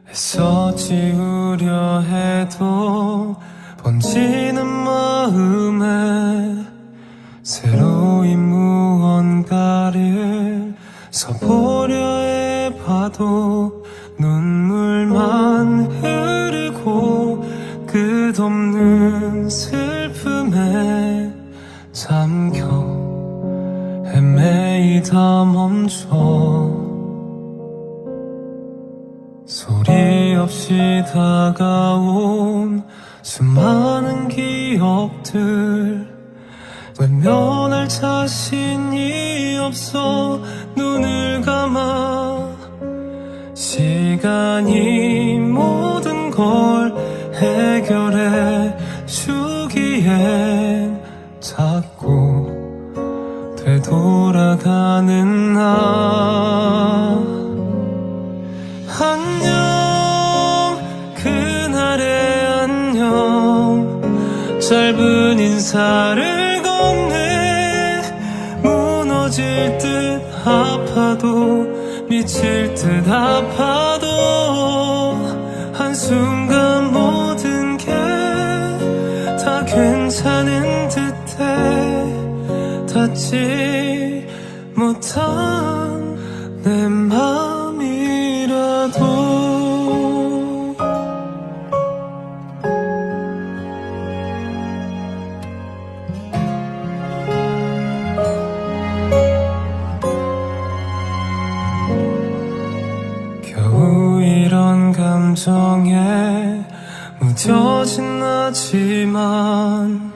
애써 지우려 해도 번지는 마음에 새로운 무언가를 써보려 해봐도 눈물만 흐르고 끝없는 슬픔에 잠겨 헤매이다 멈춰 소리 없이 다가온 수많은 기억들 외면할 자신이 없어 눈을 감아 시간이 모든 걸 해결해 주기엔 자꾸 되돌아가는 나 안녕 그날의 안녕 짧은 인사를 건네 무너질 듯 아파도 미칠 듯 아파도 한순간 모든 게 다 괜찮은 듯해 닿지 못한 내 맘이라도 겨우 이런 감정에 무뎌진 나지만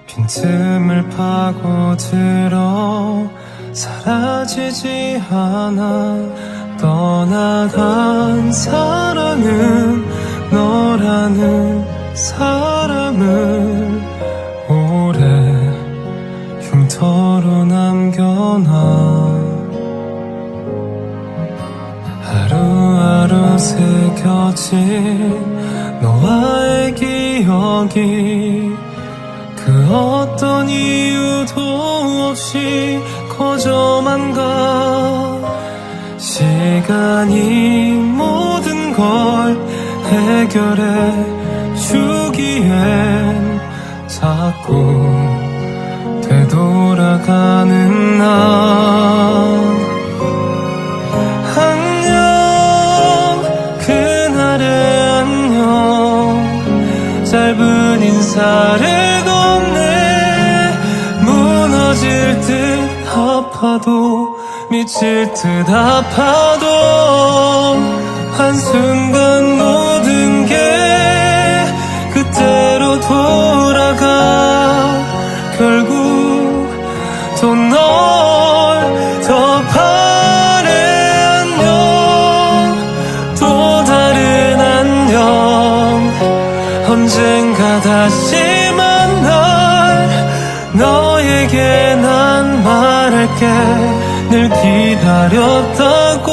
빈틈을 파고들어 사라지지 않아 떠나간 사랑은 너라는 사람을 오래 흉터로 남겨놔 하루하루 새겨진 너와의 기억이 그 어떤 이유도 없이 커져만 가 시간이 모든 걸 해결해 주기엔 자꾸 되돌아가는 나 안녕 그날의 안녕 짧은 인사를 건네 무너질 듯 아파도 미칠 듯 아파도 한순간 모든 게 그때로 돌아가 결국 또 널 더 바래 안녕 또 다른 안녕 언젠가 다시 만날 너에게 난 말할게 늘 기다렸다고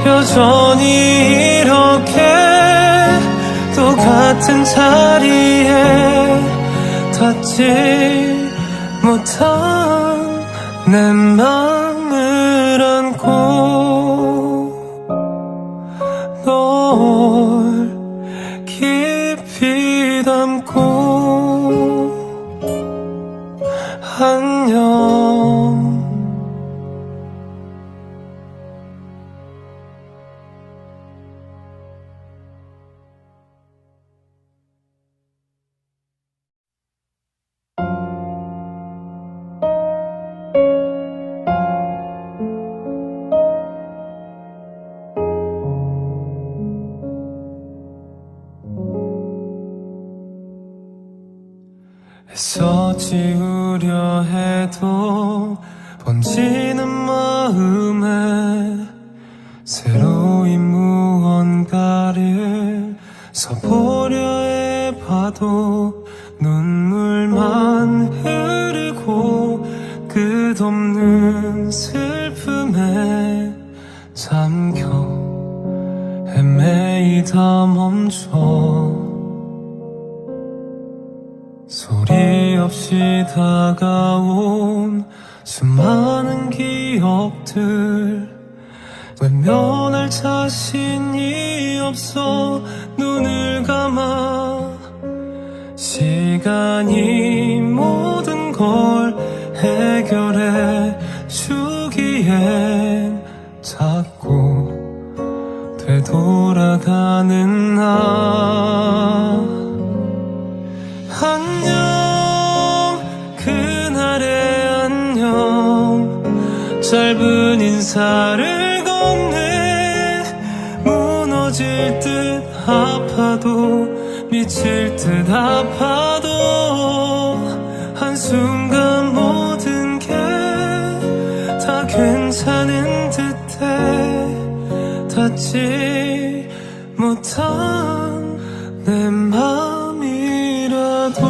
여전히 이렇게 똑같은 자리에 닿지 못한 내 맘을 안고 널 깊이 담고 안녕 애써 지우려 해도 번지는 마음에 새로운 무언가를 써보려 해봐도 눈물만 흐르고 끝없는 슬픔에 잠겨 헤매이다 멈춰 소리 없이 다가온 수많은 기억들 외면할 자신이 없어 눈을 감아 시간이 모든 걸 해결해 주기엔 자꾸 되돌아가는 나. 안녕 그날의 안녕 짧은 인사를 건네 무너질 듯 아파도 미칠 듯 아파도 한순간 모든 게 다 괜찮은 듯해 닿지 못한 내 맘이라도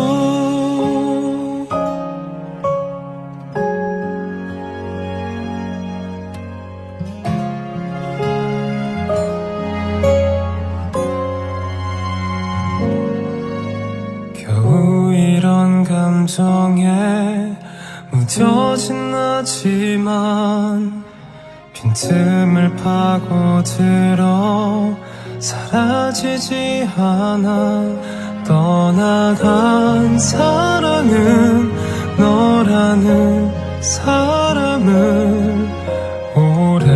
겨우 이런 감정에 무뎌진 나지만 빈틈을 파고들어 사라지지 않아. 떠나간 사랑은 너라는 사람을 오래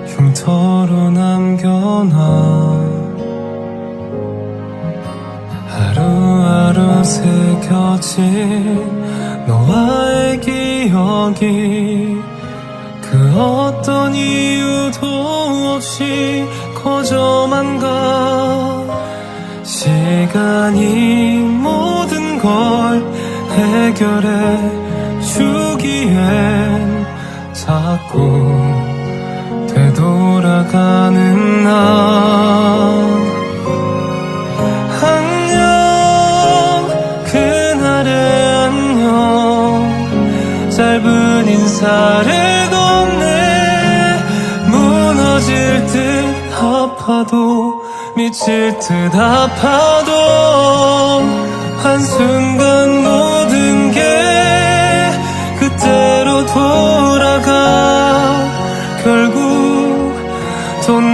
흉터로 남겨놔. 하루하루 새겨진 너와의 기억이 그 어떤 이유도 없이 커져만 가. 시간이 모든 걸 해결해 주기엔 자꾸 되돌아가는 나. 짧은 인사를 건네 무너질 듯 아파도 미칠 듯 아파도 한순간 모든 게 그때로 돌아가. 결국 또 널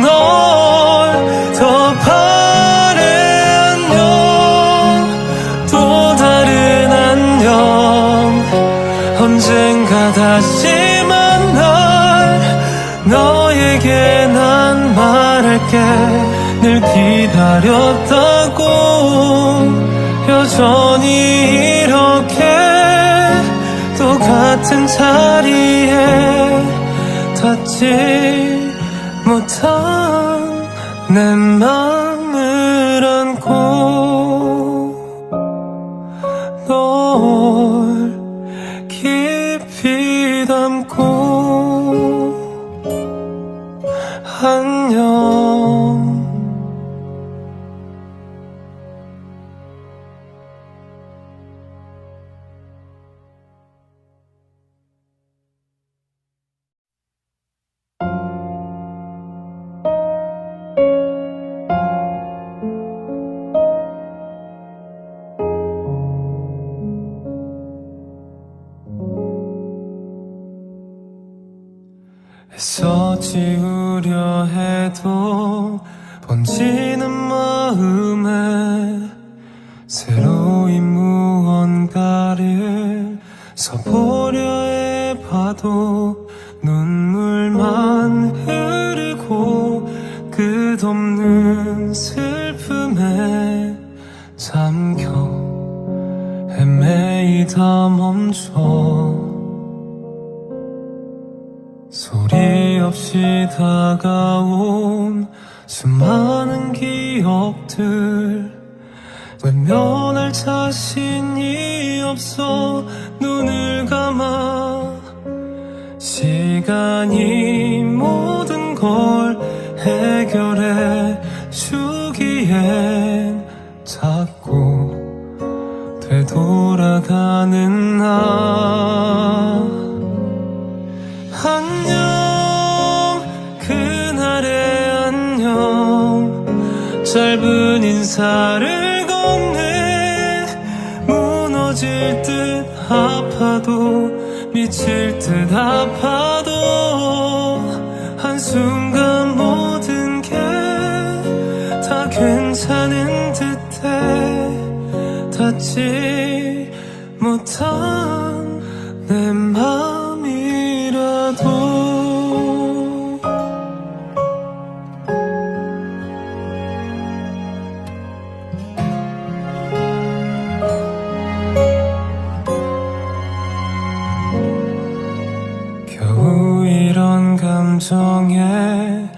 더 바래. 안녕 또 다른 안녕 언젠가 다시 만날 너에게 난 말할게. 늘 기다렸다고 여전히 이렇게 똑같은 자리에 닿지 못한 내 맘을 안고 널 깊이 담고 안녕. 애써 지우려 해도 번지는 마음에 새로운 무언가를 써보려 해봐도 눈물만 흐르고 끝없는 슬픔에 잠겨 헤매이다 멈춰. 소리 없이 다가온 수많은 기억들 외면할 자신이 없어 눈을 감아. 시간이 모든 걸 해결해 주기엔 자꾸 되돌아가는 나. 안녕 그날의 안녕 짧은 인사를 건네 무너질 듯 아파도 미칠 듯 아파도 한순간 닿지 못한 내 맘이라도 겨우 이런 감정에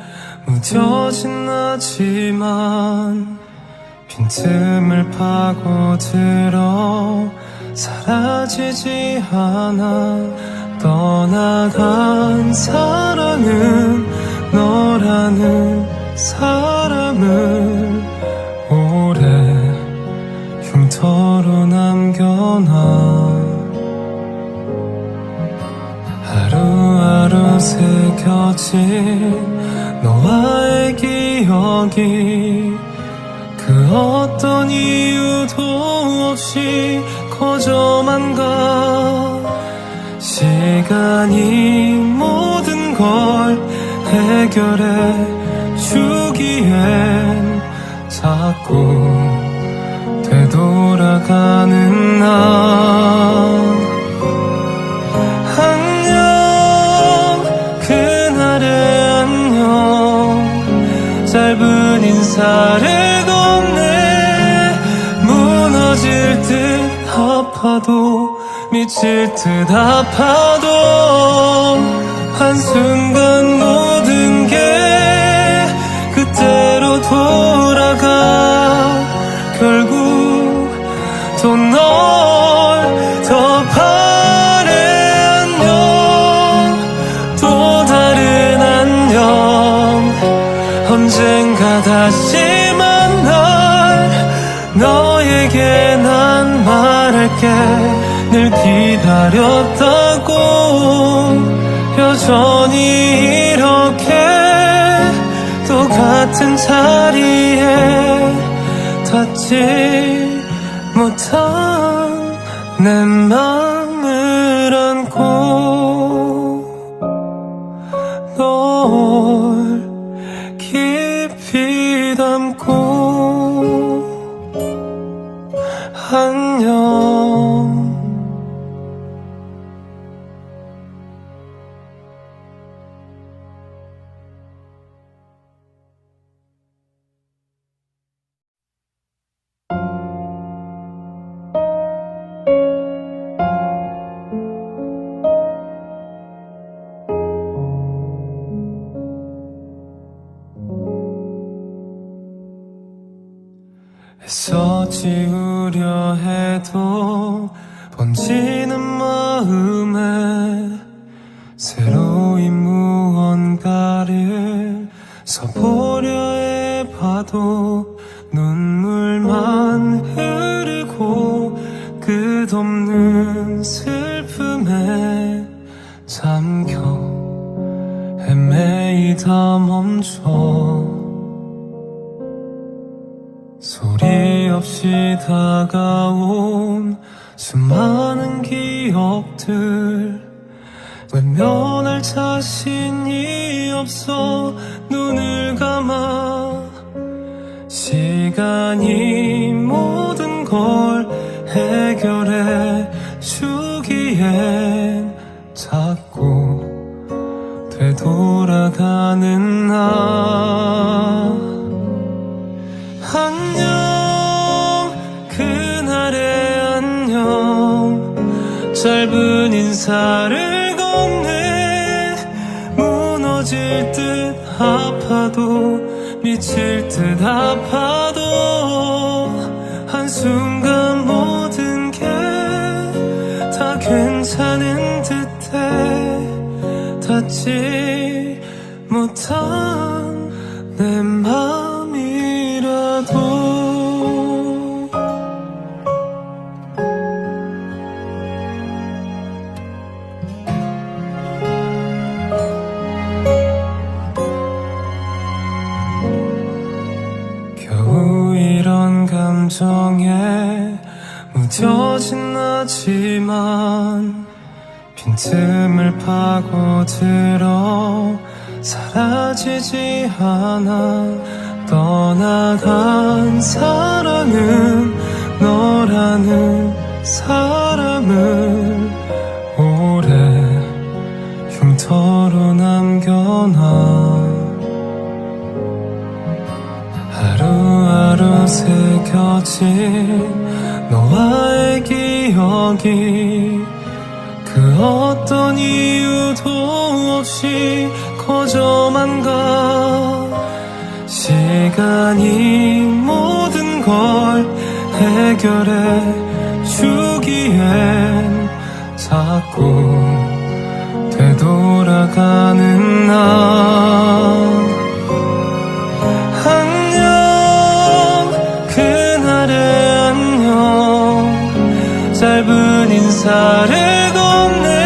무뎌진 나지만 빈틈을 파고들어 사라지지 않아. 떠나간 사랑은 너라는 사람을 오래 흉터로 남겨놔. 하루하루 새겨진 너와의 기억이 그 어떤 이유도 없이 커져만 가. 시간이 모든 걸 해결해 주기엔 자꾸 되돌아가는 나. 안녕 그날의 안녕 짧은 인사를 건네. 무너질 듯 아파도 미칠 듯 아파도 한순간 모든 게 그때로 돌아가. 결국 또 널 더 바래. 안녕 또 다른 안녕. 언젠가 다시 만날 너에게 난 말할게. 늘 기다렸다고 여전히 이렇게 똑같은 자리에 닿지 못한 내 맘을 안고 널 깊이 담고 안녕. 애써 지우려 해도 번지는 마음에 새로운 무언가를 써보려 해봐도 눈물만 흐르고 끝없는 슬픔에 잠겨 헤매이다 멈춰. 소리 없이 다가온 수많은 기억들 외면할 자신이 없어 눈을 감아. 시간이 모든 걸 해결해 주기엔 자꾸 되돌아가는 나. 안녕 그날의 안녕 짧은 인사를 건네. 무너질 듯 아파도 미칠 듯 아파도 한순간 모든 게 다 괜찮은 듯해. 닿지 못한 내 맘이라도 겨우 이런 감정에 무뎌진 나지만 빈틈을 파고들어 사라지지 않아. 떠나간 사랑은 너라는 사람을 오래 흉터로 남겨놔. 하루하루 새겨진 너와의 기억이 그 어떤 이유도 없이 커져만 가. 시간이 모든 걸 해결해 주기엔 자꾸 되돌아가는 나. 안녕 그날의 안녕 짧은 인사를 건네.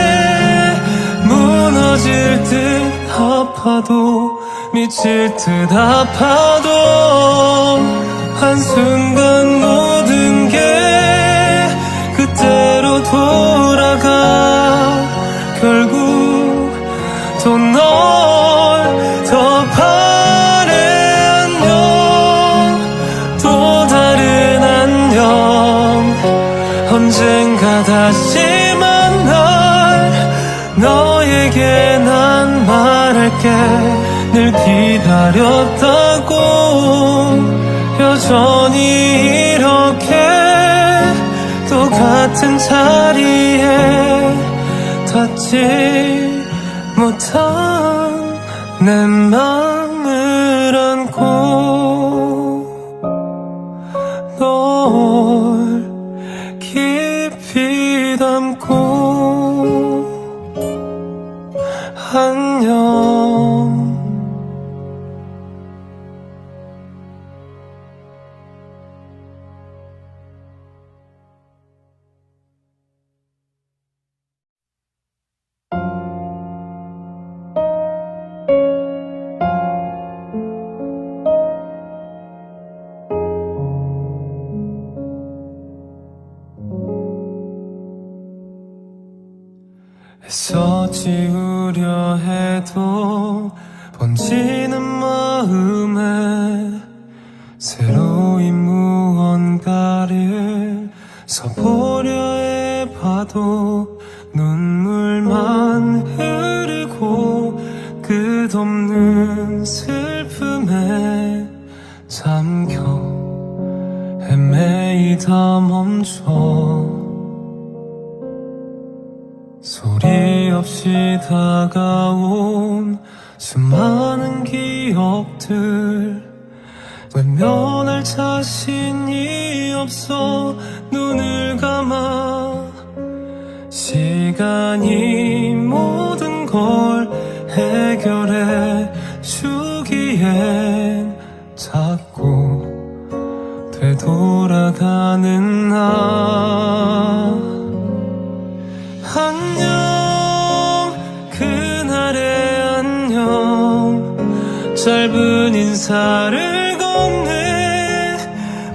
무너질 듯 아파도 미칠 듯 아파도 한순간 모든 게 그때로 돌아가. 결국 또 널 더 바래. 안녕 또 다른 안녕. 언젠가 다시 만날 너에게 난 말할게. 늘 기다렸다고 여전히 이렇게 똑같은 자리에 닿지 못한 내 맘을 안고 널 깊이 담고 안녕. 애써 지우려 해도 번지는 마음에 새로운 무언가를 써보려 해봐도 눈물만 흐르고 끝없는 슬픔에 잠겨 헤매이다 멈춰. 소리 없이 다가온 수많은 기억들 외면할 자신이 없어 눈을 감아. 시간이 모든 걸 해결해 주기엔 자꾸 되돌아가는 나. 안녕 그날의 안녕 짧은 인사를 건네.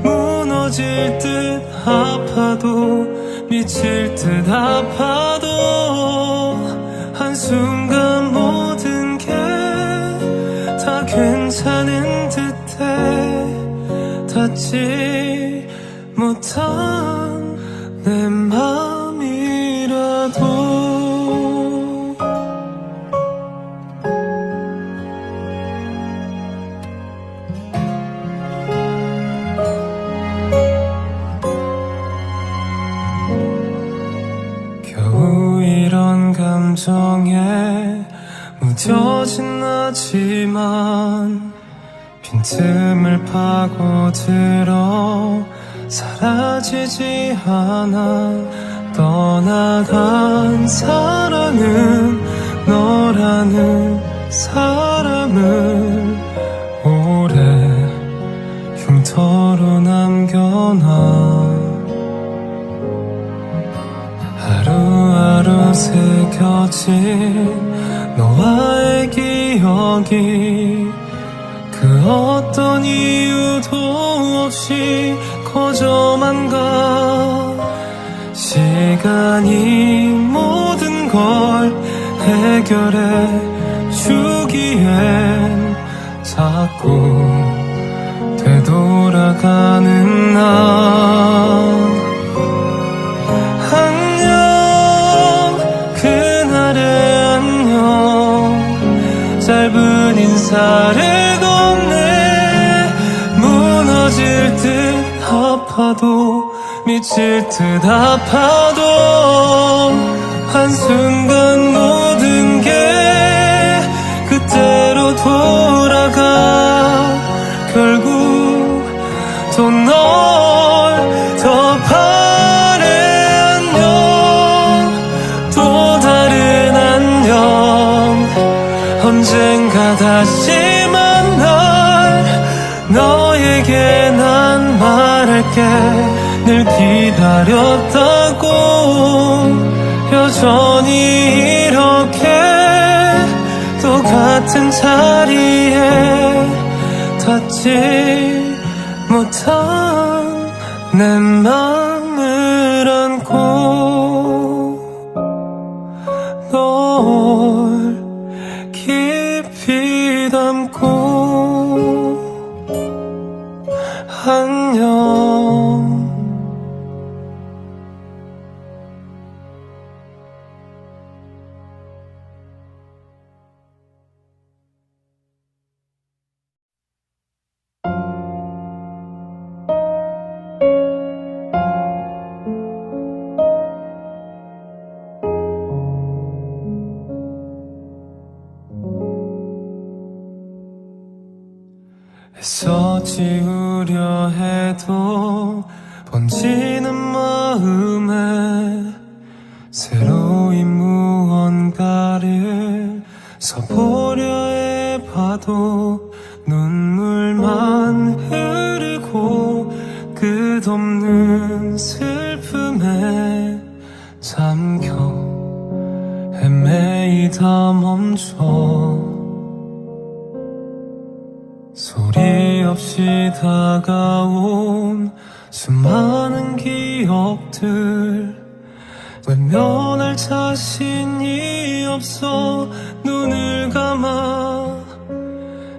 무너질 듯 아파도 미칠 듯 아파도 한순간 모든 게 다 괜찮은 듯해. 닿지 못한 내 맘이라도 겨우 이런 감정에 무뎌진 나지만 빈틈을 파고들어 사라지지 않아. 떠나간 사랑은 너라는 사람을 오래 흉터로 남겨놔. 하루하루 새겨진 너와의 기억이 그 어떤 이유도 없이 커져만 가. 시간이 모든 걸 해결해 주기엔 자꾸 되돌아가는 나. 아파도 미칠 듯 아파도 한순간 모든 게 그때로 돌아가 결국 또 널 더 바래 안녕 또 다른 안녕 언젠가 다시 만날 너에게 난 말할게 늘 기다렸다고 여전히 이렇게 똑같은 자리에 닿지 못한 내 맘을 안고 널 깊이 담고 안녕 애써 지우려 해도 번지는 마음에 새로운 무언가를 써보려 해봐도 눈물만 흐르고 끝없는 슬픔에 잠겨 헤매이다 멈춰 소리 없이 다가온 수많은 기억들 외면할 자신이 없어 눈을 감아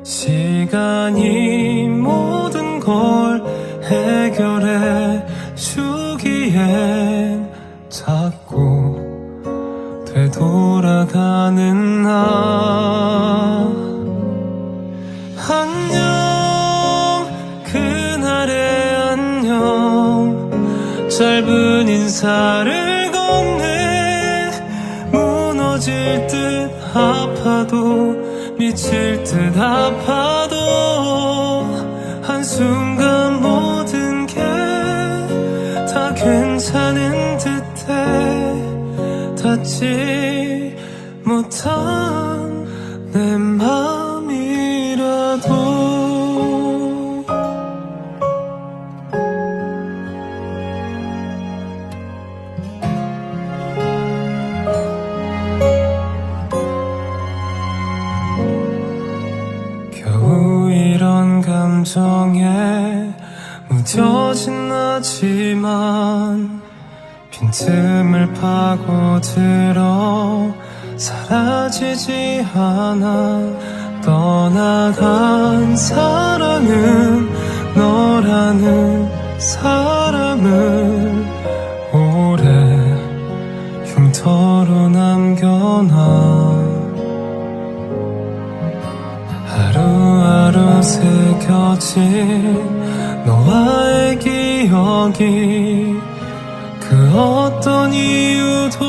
시간이 모든 걸 해결해 주기엔 자꾸 되돌아가는 나 안녕 그날의 안녕 짧은 인사를 건네 무너질 듯 아파도 미칠 듯 아파도 한순간 모든 게 다 괜찮은 듯해 닿지 못한 내 맘이라도 겨우 이런 감정에 무뎌진 나지만 빈틈을 파고들어 사라지지 않아 떠나간 사랑은 너라는 사람을 오래 흉터로 남겨놔 하루하루 새겨진 너와의 기억이 그 어떤 이유도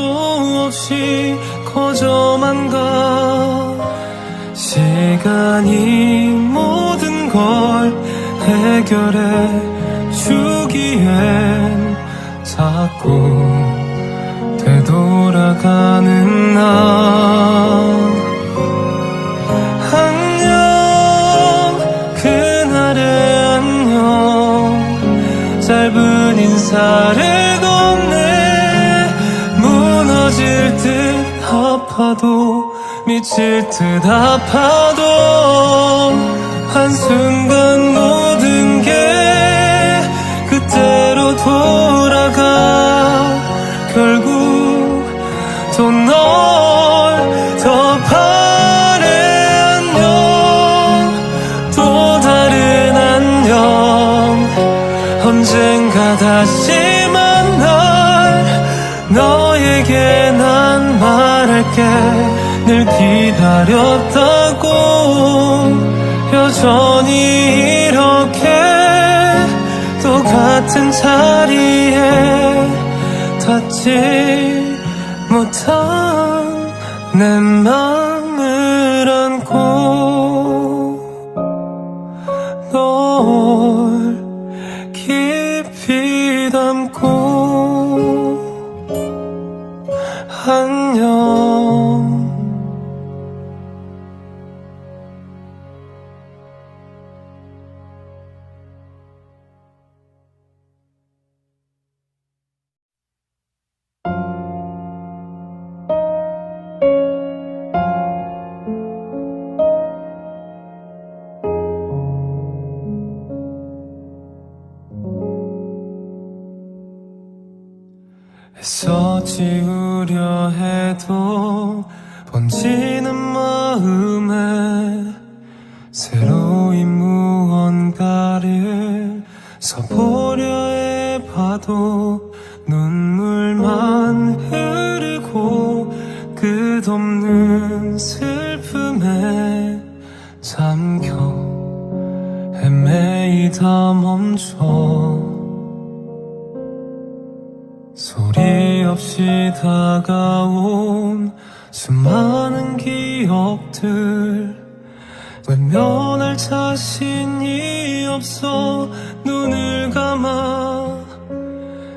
없이 커져만 가 시간이 모든 걸 해결해 주기엔 자꾸 되돌아가는 나 안녕 그날의 안녕 짧은 인사를 건네 무너질 듯 아파도 미칠 듯 아파도 한순간 모든 게 그때로 돌아가 결국 또 널 더 바래 안녕 또 다른 안녕 언젠가 다시 만날 너에게 난 말할게 늘 기다렸다고 여전히 이렇게 똑같은 같은 자리에 닿지 못한 내 맘을 안고 널 깊이 담고 안녕. 애써 지우려 해도 번지는 마음에 새로운 무언가를 써보려 해봐도 눈물만 흐르고 끝없는 슬픔에 잠겨 헤매이다 멈춰 소리 없이 다가온 수많은 기억들 외면할 자신이 없어 눈을 감아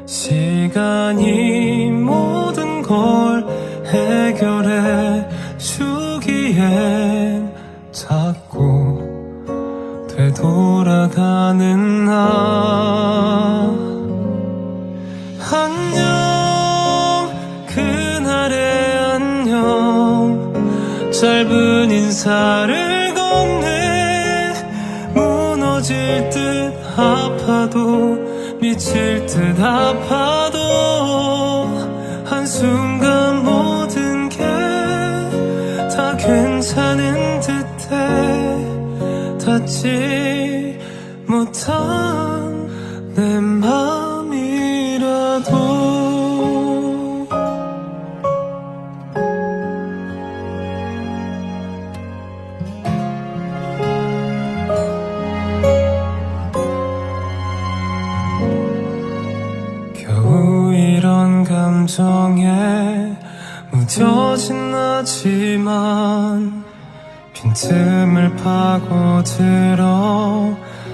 시간이 모든 걸 해결해 주기엔 자꾸 되돌아가는 나 안녕 그날의 안녕 짧은 인사를 건네 무너질 듯 아파도 미칠 듯 아파도 한순간 모든 게 다 괜찮은 듯해 닿지 못한 내 맘이라도 겨우 이런 감정에 무뎌진 나지만 빈틈을 파고들어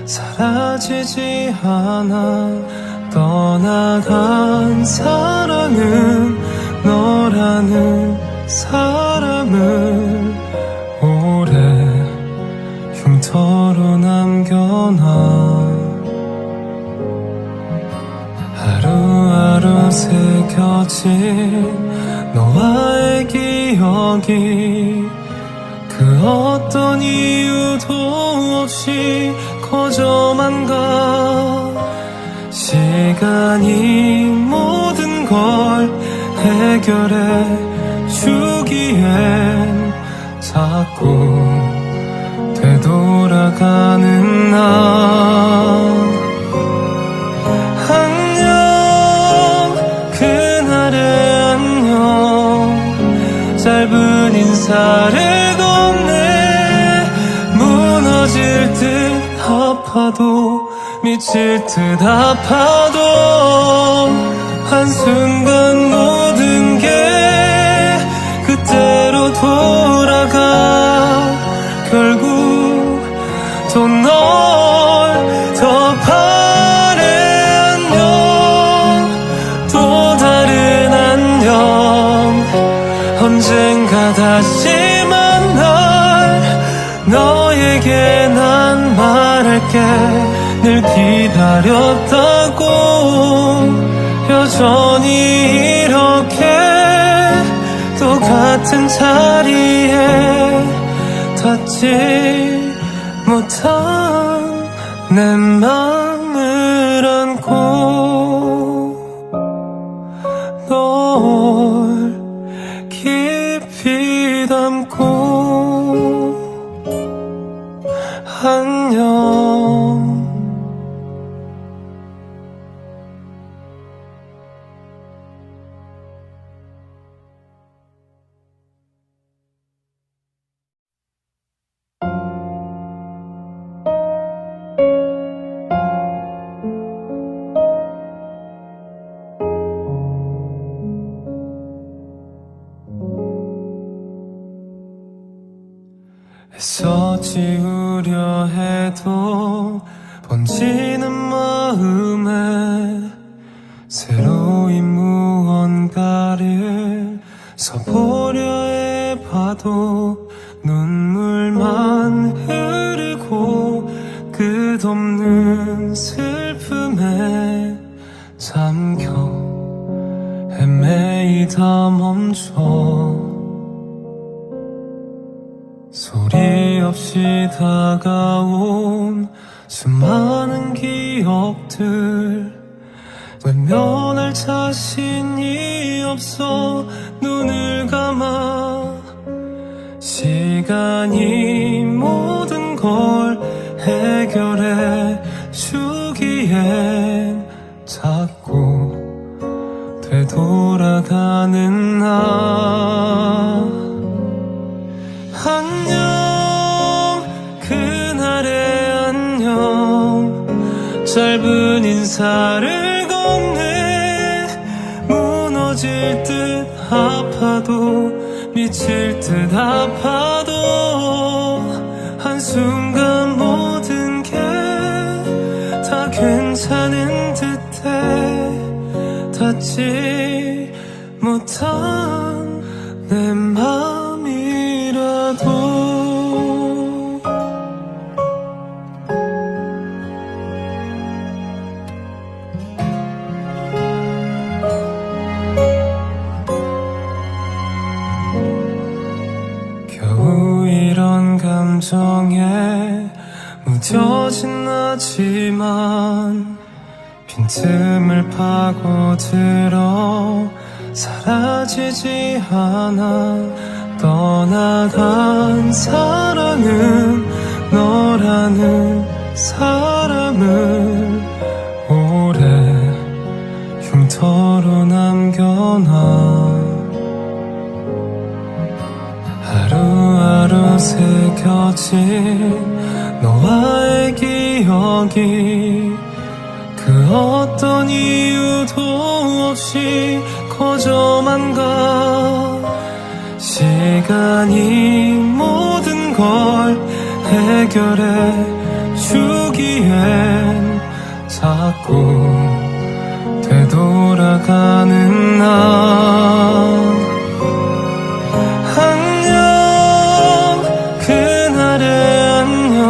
사라지지 않아 떠나간 사랑은 너라는 사람을 오래 흉터로 남겨놔 하루하루 새겨진 너와의 기억이 그 어떤 이유도 없이 커져만 가 시간이 모든 걸 해결해 주기엔 자꾸 되돌아가는 나 안녕 그날의 안녕 짧은 인사를 건네 무너질 듯 아파도 미칠 듯 아파도 한순간 모든 게 그때로 돌아가 결국 또 널 더 바래 안녕 또 다른 안녕 언젠가 다시 만날 너에게 난 말할게 늘 기다렸다고 여전히 이렇게 똑같은 자리에 닿지 못한 내 맘을 안고 널 깊이 담고 안녕 파도 번지는 마음에 새로운 무언가를 써보려 해봐도 눈물만 흐르고 끝없는 슬픔에 잠겨 헤매이다 멈춰 소리 없이 다가온 수많은 기억들 외면할 자신이 없어 눈을 감아 시간이 모든 걸 해결해 주기엔 자꾸 되돌아가는 나 안녕 그날의 안녕 짧은 인사를 건네 무너질 듯 아파도 미칠 듯 아파도 한순간 모든 게 다 괜찮은 듯해 닿지 못한 내 맘이라도 겨우 이런 감정에 무뎌진 나지만 빈틈을 파고들어 사라지지 않아 떠나간 사랑은 너라는 사람을 오래 흉터로 남겨놔 하루하루 새겨진 너와의 기억이 그 어떤 이유도 없이 커져만 가 시간이 모든 걸 해결해 주기엔 자꾸 되돌아가는 나 안녕 그날의 안녕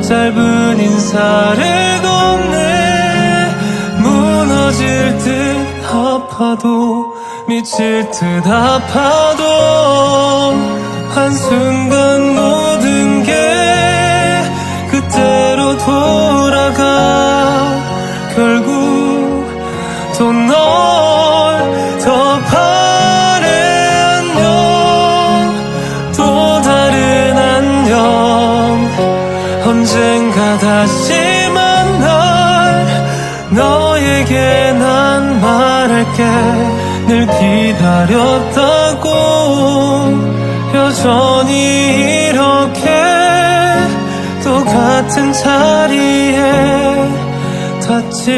짧은 인사를 건네 무너질 듯 아파도 미칠 듯 아파도 한순간 모든 게 그때로 돌아가 결국 또 널 더 바래 안녕 또 다른 안녕 언젠가 다시 만날 너에게 난 말할게 늘 기다렸다고 여전히 이렇게 똑같은 자리에 닿지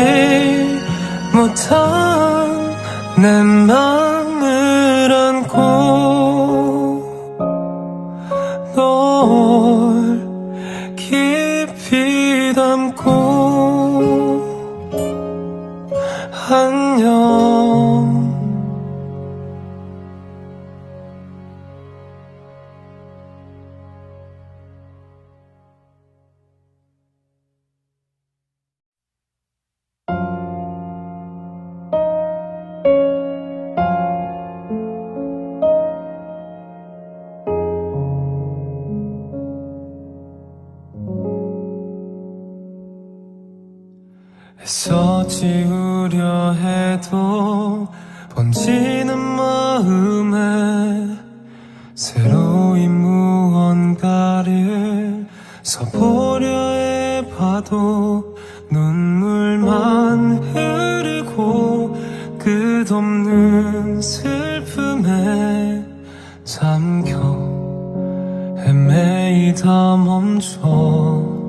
못한 내 맘을 안고 널 깊이 담고 안녕 애써 지우려 해도 번지는 마음에 새로운 무언가를 써보려 해봐도 눈물만 흐르고 끝없는 슬픔에 잠겨 헤매이다 멈춰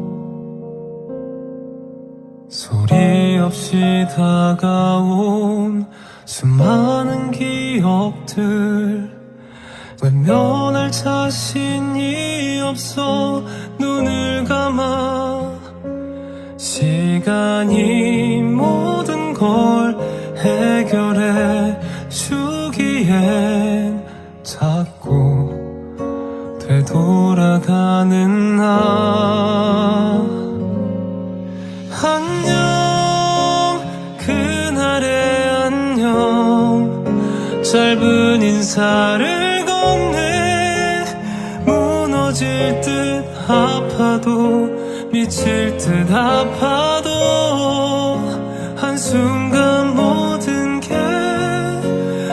소리 없이 다가온 수많은 기억들 외면할 자신이 없어 눈을 감아 시간이 모든 걸 해결해 주기엔 자꾸 되돌아가는 나. 안녕 그날의 안녕 짧은 인사를 건네 무너질 듯 아파도 미칠 듯 아파도 한순간 모든 게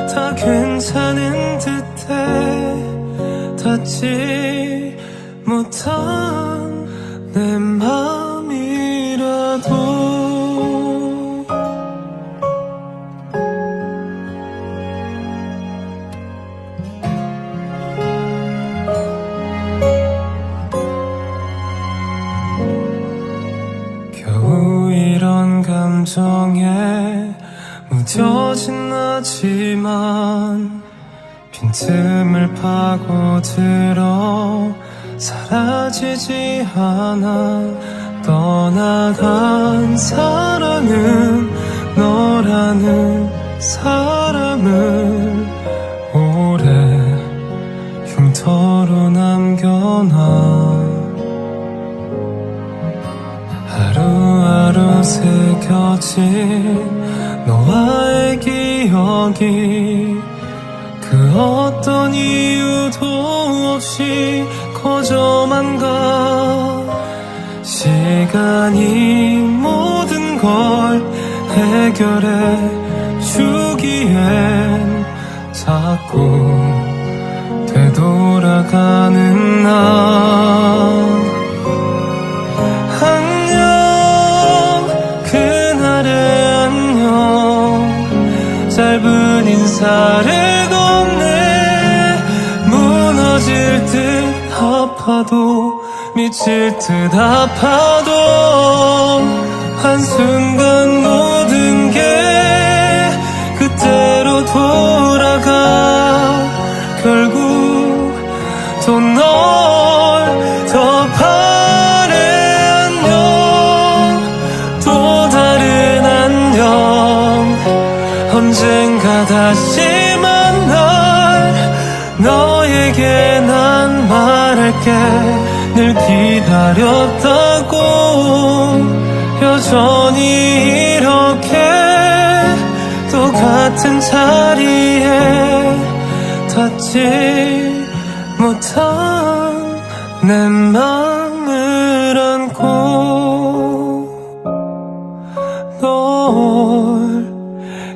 다 괜찮은 듯해 닿지 못한 내 맘이라도 겨우 이런 감정에 무뎌진 나지만 빈틈을 파고들어 사라지지 않아. 떠나간 사랑은 너라는 사람을 오래 흉터로 남겨놔. 하루하루 새겨진 너와의 기억이 그 어떤 이유도 없이 커져만 가. 시간이 모든 걸 해결해 주기엔 자꾸 되돌아가는 나. 안녕 그날의 안녕 짧은 인사를 건네 무너질 듯 아파도 미칠 듯 아파도 한순간 모든 게 그때로 돌아가. 결국 또 널 더 바래. 안녕 또 다른 안녕 언젠가 다시 만날 너에게 난 말할게. 늘 기다렸다고 여전히 이렇게 똑같은 자리에 닿지 못한 내 맘을 안고 널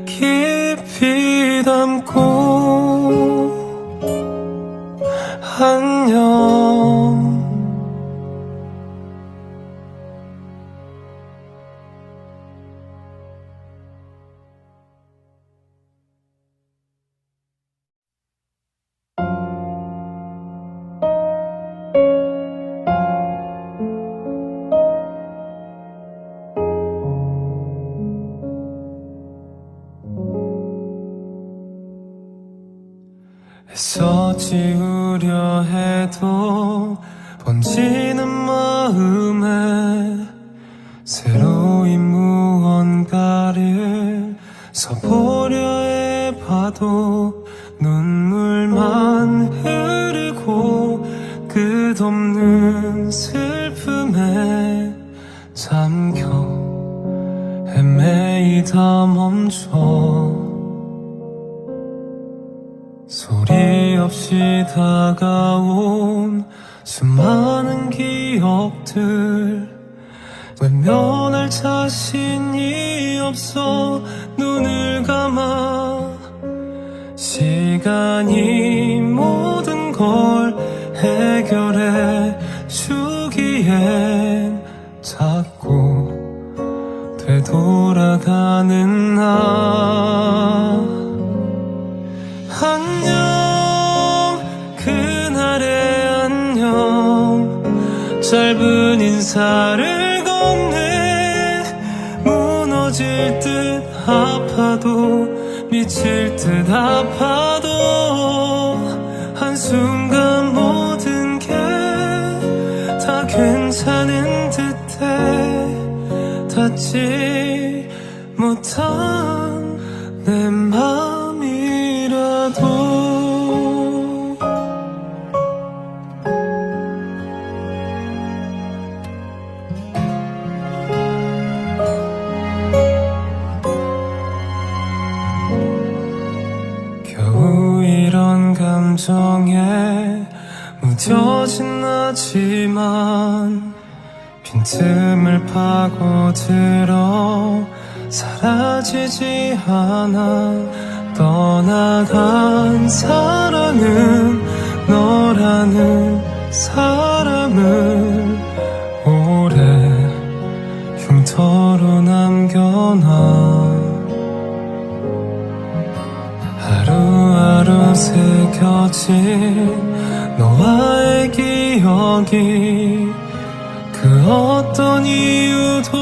깊이 담고 안녕. 애써 지우려 해도 번지는 마음에 새로운 무언가를 써보려 해봐도 눈물만 흐르고 끝없는 슬픔에 잠겨 헤매이다 멈춰. 소리 없이 다가온 수많은 기억들 외면할 자신이 없어 눈을 감아. 시간이 모든 걸 해결해 주기엔 자꾸 되돌아가는 나. 안녕 그날의 안녕 짧은 인사를 건네 무너질 듯 아파도 미칠 듯 아파도 한순간 듯해 닿지 못한 내 맘이라도 겨우 이런 감정에 무뎌진 나지만 빈틈을 파고들어 사라지지 않아 떠나간 사랑은 너라는 사람을 오래 흉터로 남겨놔 하루하루 새겨진 너와의 기억이 그 어떤 이유도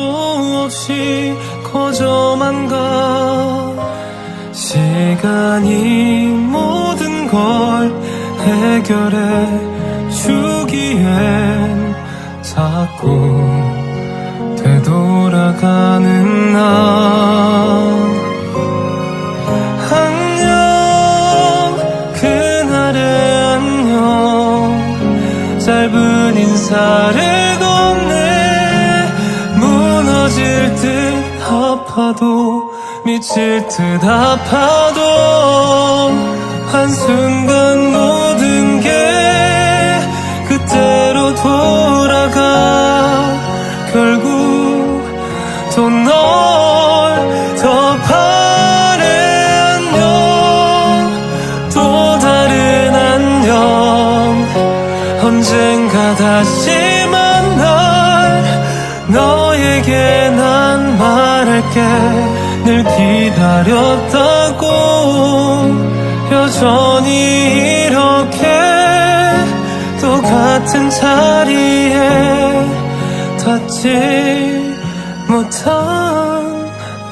없이 커져만 가 시간이 모든 걸 해결해 주기엔 자꾸 되돌아가는 나 짧은 인사를 건네 무너질 듯 아파도 미칠 듯 아파도 한순간 모든 게 그때로 돌아가 결국 또 널 더 바래 안녕 또 다른 안녕 언젠가 다시 만날 너에게 난 말할게 늘 기다렸다고 여전히 이렇게 똑같은 자리에 닿지 못한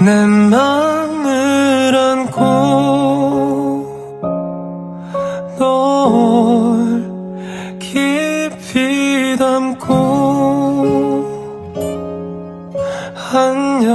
내 맘을 안고 널 깊이 담고 안녕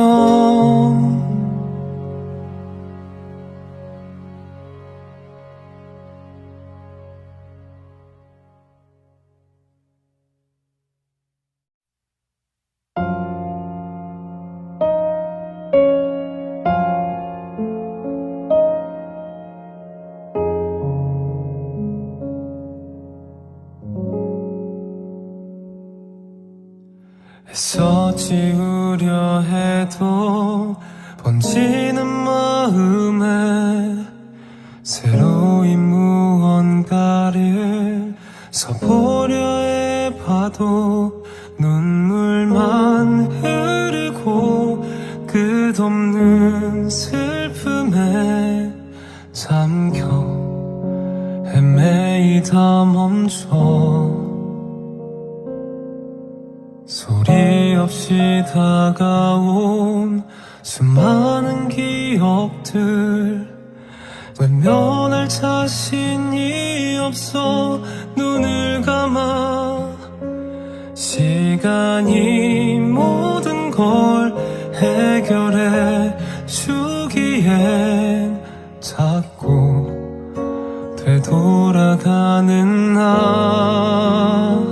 애써 지우려 해도 번지는 마음에 새로운 무언가를 써보려 해봐도 눈물만 흐르고 끝없는 슬픔에 잠겨 헤매이다 멈춰 소리 없이 다가온 수많은 기억들 외면할 자신이 없어 눈을 감아 시간이 모든 걸 해결해 주기엔 자꾸 되돌아가는 나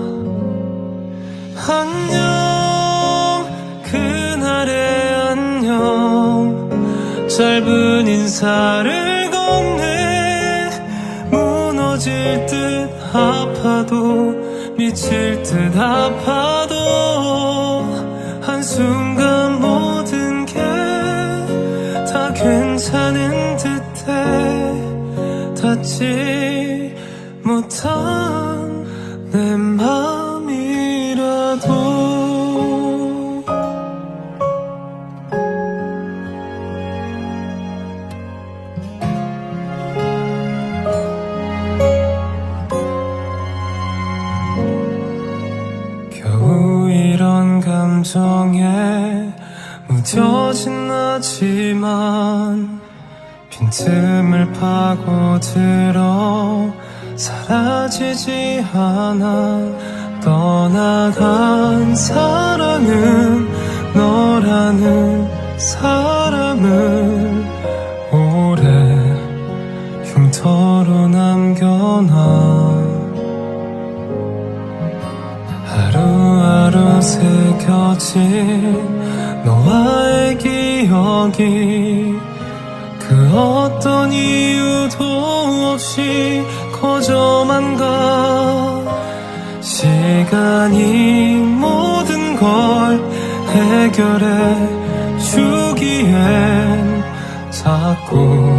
안녕 그날의 안녕 짧은 인사를 건네 무너질 듯 아파도 미칠 듯 아파도 한순간 모든 게 다 괜찮은 듯해 닿지 못한 내 맘이라도 겨우 이런 감정에 무뎌진 나지만 빈틈을 파고들어 사라지지 않아 떠나간 사랑은 너라는 사람을 오래 흉터로 남겨놔. 하루하루 새겨진 너와의 기억이 그 어떤 이유도 없이 커져만 가. 시간이 모든 걸 해결해 주기엔 자꾸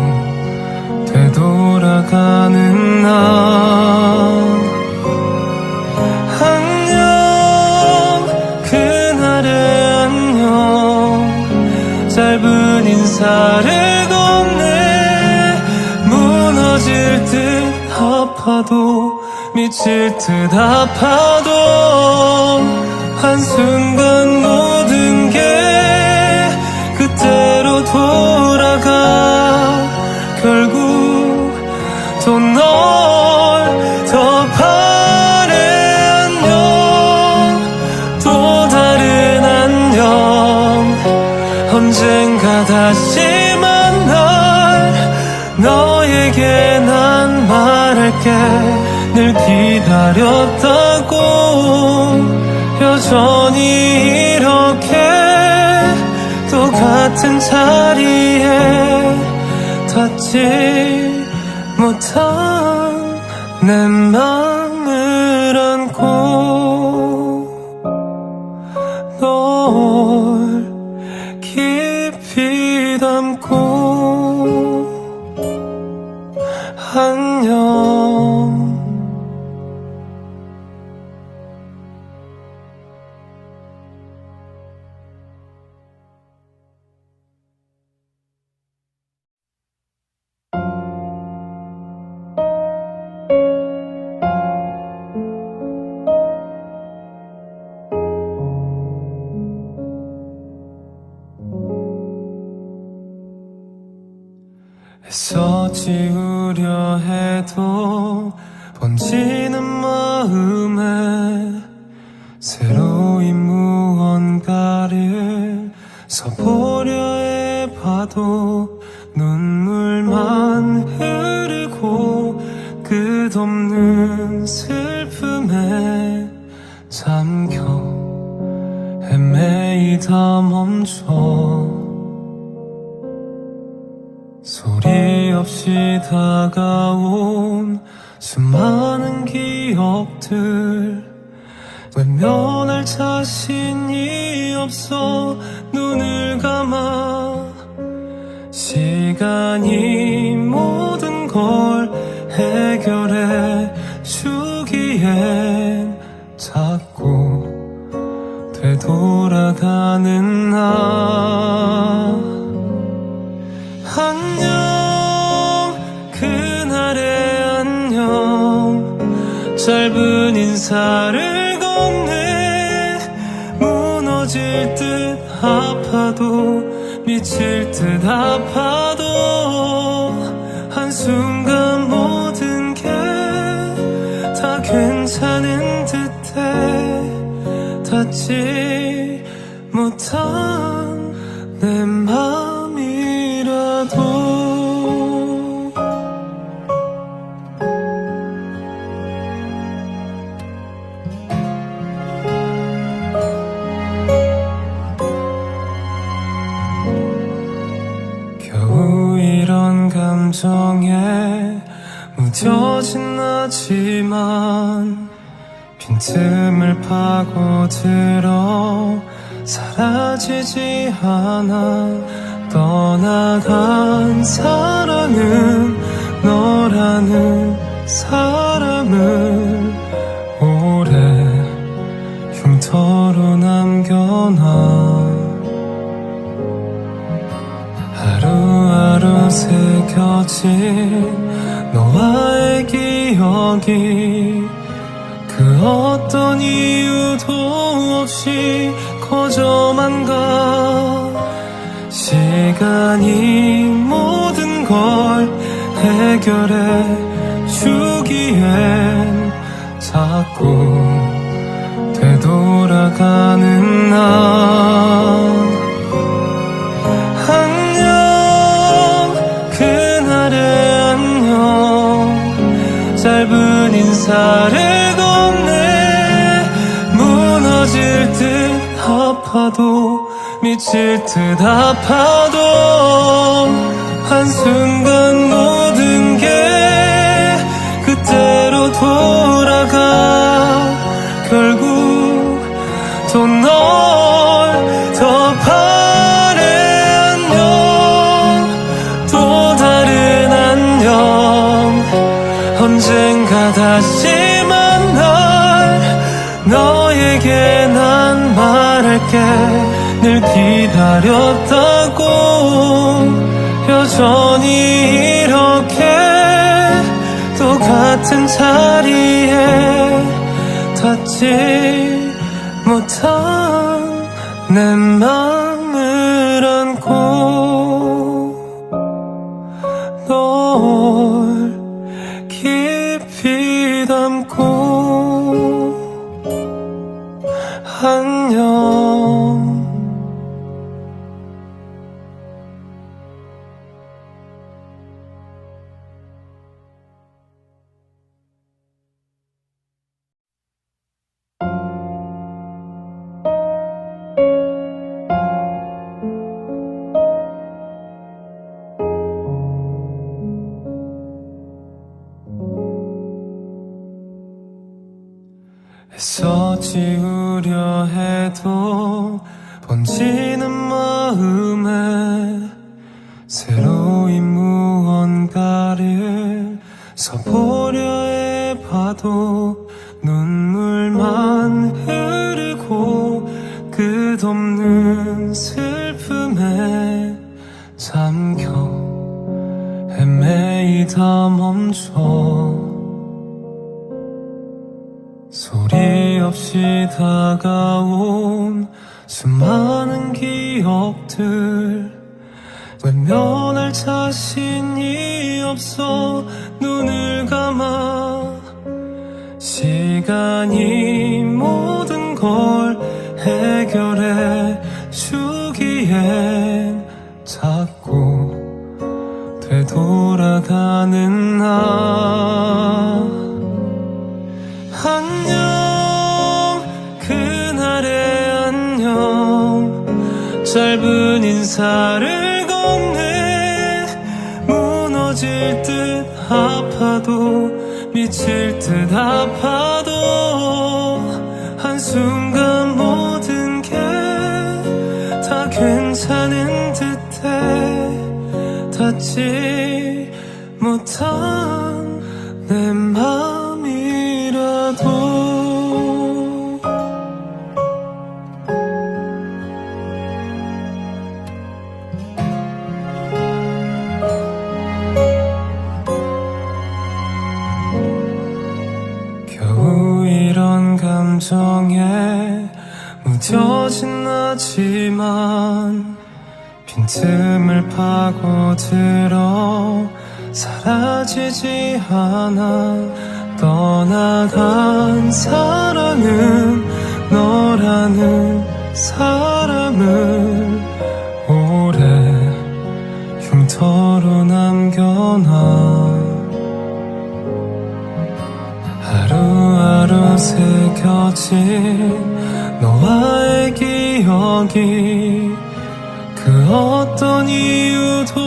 되돌아가는 나. 안녕 그날의 안녕 짧은 인사를 건네 무너질 듯 아파도 미칠 듯 아파도 한순간 모든 게 그때로 돌아가. 결국 또 널 더 바래. 안녕 또 다른 안녕 언젠가 다시 만날 너에게 난 말할게. 늘 기다렸다고 여전히 이렇게 똑같은 자리에 닿지 못한 내 맘을 안고 널 깊이 담고 안녕. 애써 지우려 해도 번지는 마음에 새로운 무언가를 써보려 해봐도 눈물만 흐르고 끝없는 슬픔에 잠겨 헤매이다 멈춰. 소리 없이 다가온 수많은 기억들 외면할 자신이 없어 눈을 감아. 시간이 모든 걸 해결해 주기엔 자꾸 되돌아가는 나. 안녕 그날의 안녕 짧은 인사를 건네 무너질 듯 아파도 미칠 듯 아파도 한순간 모든 게 다 괜찮은 듯해. 닿지 못한 내 맘이라도 겨우 이런 감정에 무뎌진 나지만 빈틈을 파고들어 사라지지 않아. 떠나간 사랑은 너라는 사람을 오래 흉터로 남겨놔. 하루하루 새겨진 너와의 기억이 그 어떤 이유도 없이 커져만 가. 시간이 모든 걸 해결해 주기엔 자꾸 돌아가는 나. 안녕 그날의 안녕. 짧은 인사를 건네. 무너질 듯 아파도 미칠 듯 아파도 한순간 모든 게 그때로 돌아가. 결국 또 널 더 바래. 안녕 또 다른 안녕. 언젠가 다시 만날 너에게 난 말할게. 늘 기다렸다고. 여전히 이렇게 똑같은 자리에 닿지 못한 내 맘을 안고 널 깊이 담고 안녕. 애써 지우려 해도 번지는 마음에 새로운 무언가를 써보려 해봐도 눈물만 흐르고 끝없는 슬픔에 잠겨 헤매이다 멈춰. 소리 없이 다가온 수많은 기억들. 외면할 자신이 없어 눈을 감아. 시간이 모든 걸 해결해 주기엔 자꾸 되돌아가는 나. 안녕 그날의 안녕. 짧은 인사를 건네. 무너질 듯 아파도 미칠 듯 아파도 한순간 모든 게 다 괜찮은 듯해. 닿지 못한 내 맘이라도. 겨우 이런 감정에 무뎌진 나지만 빈틈을 파고들어 사라지지 않아. 떠나간 사랑은 너라는 사람을 오래 흉터로 남겨놔. 하루하루 새겨진 너와의 기억이 그 어떤 이유도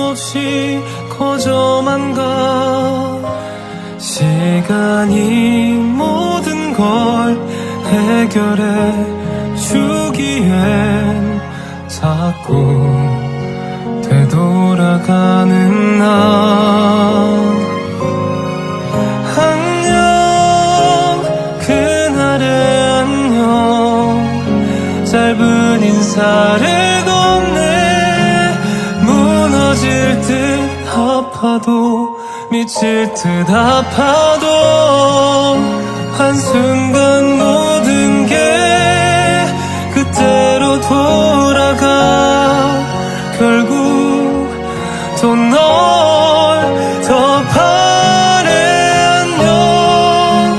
없이 커져만 가. 시간이 모든 걸 해결해 주기엔 자꾸 되돌아가는 나. 안녕 그날의 안녕. 짧은 인사를 건네. 무너질 듯 아파도 미칠 듯 아파도 한순간 모든 게 그때로 돌아가. 결국 또 널 더 바래. 안녕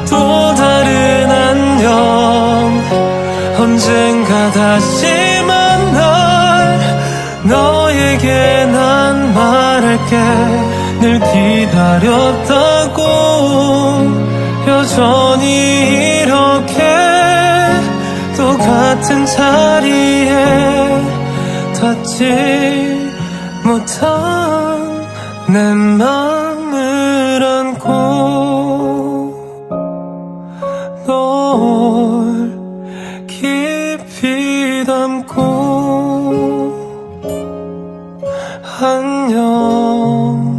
또 다른 안녕. 다시 만날 너에게 난 말할게. 늘 기다렸다고 여전히 이렇게 똑같은 자리에 닿지 못한 내 맘을 안고 널 깊이 담고 안녕.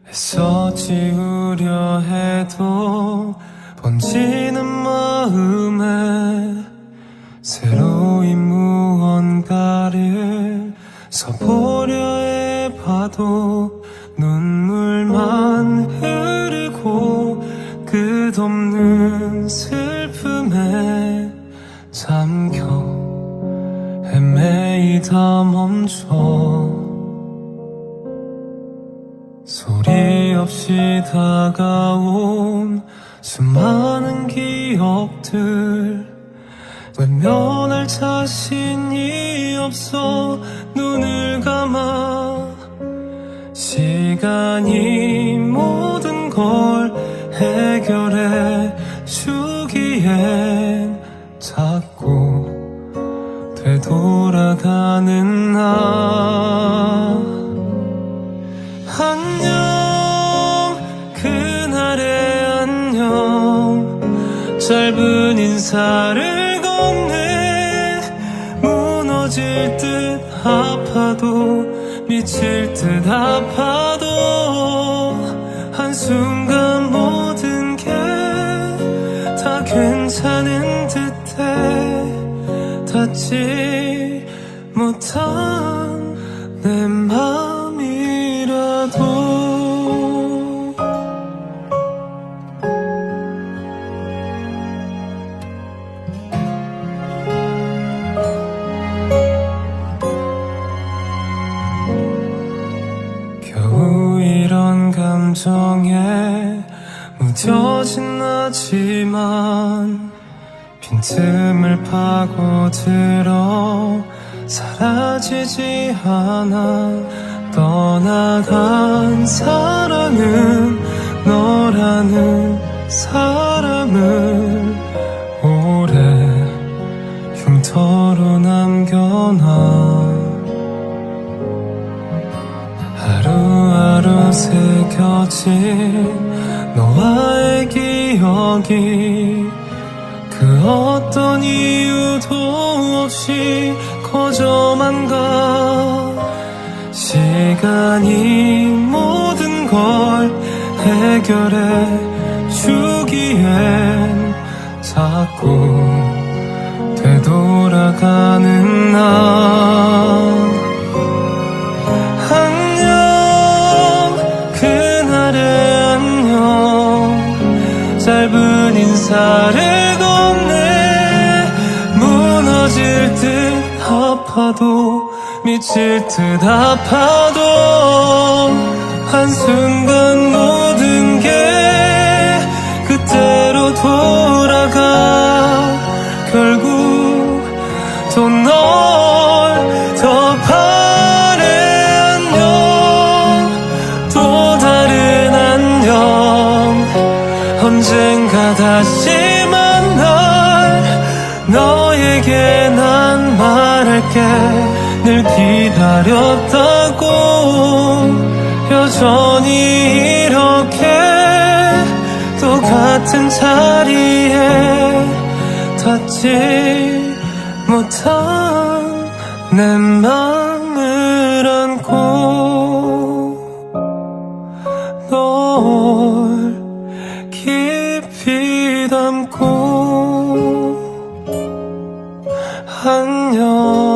애써 지우려 해도 번지는 마음에 새로운 무언가를 써보려 해봐도 눈물만 흐르고 끝없는 슬픔에 잠겨 헤매이다 멈춰. 소리 없이 다가온 수많은 기억들 외면할 자신이 없어 눈을 감아. 시간이 모든 걸 해결해 주기엔 자꾸 되돌아가는 나. 안녕 그날의 안녕. 짧은 인사를 건네 무너질 듯 아파도 미칠 듯 아파도 한순간 모든 게 다 괜찮은 듯해. 닿지 못한 내 맘이라도 겨우 이런 감정에 무뎌진 나지만 빈틈을 파고들어 사라지지 않아. 떠나간 사랑은 너라는 사람을 오래 흉터로 남겨놔. 하루하루 새겨진 너와의 기억이 그 어떤 이유도 없이 커져만 가. 시간이 모든 걸 해결해 주기엔 자꾸 되돌아가는 나. 안녕 그날의 안녕. 짧은 인사를 건네 무너질 듯 아파도 미칠 듯 아파도 한순간 모든 게 그때로 돌아가. 결국 또 널 더 바래. 안녕 또 다른 안녕. 언젠가 다시 만날 너에게 난 말할게. 늘 기다렸다고 여전히 이렇게 똑같은 자리에 닿지 못한 내 맘을 안고 널 깊이 담고 안녕.